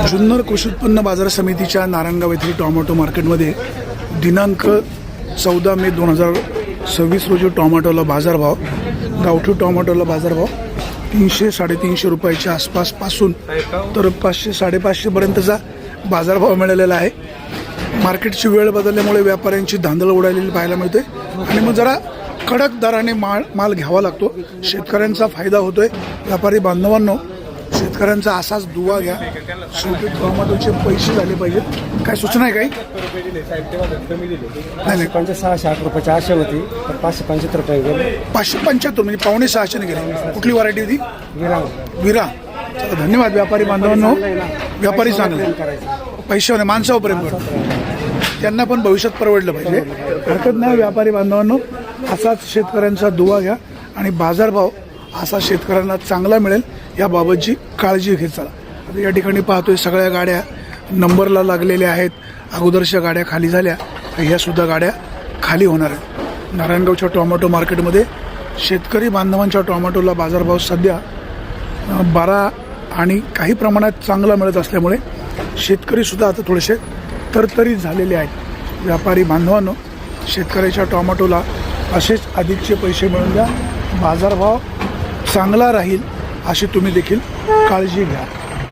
जुन्नर कृषी उत्पन्न बाजार समितीच्या नारायणगाव येथील टोमॅटो मार्केटमध्ये दिनांक 14 मे 2026 रोजी टोमॅटोला बाजारभाव, गावठी टोमॅटोला बाजारभाव 300-350 रुपयाच्या आसपासपासून तर 500-550 पर्यंतचा बाजारभाव मिळालेला आहे। मार्केटची वेळ बदलल्यामुळे व्यापाऱ्यांची धांदळ उडालेली पाहायला मिळते आणि मग जरा कडक दराने माल घ्यावा लागतो। शेतकऱ्यांचा फायदा होतोय। व्यापारी बांधवांनो, शेतकऱ्यांचा असाच दुवा घ्या। शेवटी टोमॅटोचे पैसे झाले पाहिजेत। काय सूचना आहे? काही नाही, 560 रुपयाची आशा होती, तर 575 रुपये गेले। 575 म्हणजे 5.6 ने गेले। कुठली व्हरायटी होती? विरा। चला, धन्यवाद व्यापारी बांधवांनो। व्यापारी चांगले, पैशावर माणसावर प्रेम करतो, त्यांना पण भविष्यात परवडलं पाहिजे। हरकत नाही व्यापारी बांधवांनो, असाच शेतकऱ्यांचा दुवा घ्या आणि बाजारभाव असा शेतकऱ्यांना चांगला मिळेल याबाबतची काळजी घेत चला। आता या ठिकाणी पाहतोय सगळ्या गाड्या नंबरला लागलेल्या आहेत। अगोदरच्या गाड्या खाली झाल्या, ह्या सुद्धा गाड्या खाली होणार आहेत। नारायणगावच्या टोमॅटो मार्केटमध्ये शेतकरी बांधवांच्या टोमॅटोला बाजारभाव सध्या 12 आणि काही प्रमाणात चांगला मिळत असल्यामुळे शेतकरीसुद्धा आता थोडेसे तरतरीत झालेले आहेत। व्यापारी बांधवांनो, शेतकऱ्याच्या टोमॅटोला असेच अधिकचे पैसे मिळून द्या, बाजारभाव चांगला राहील अशी तुम्ही देखील काळजी घ्या।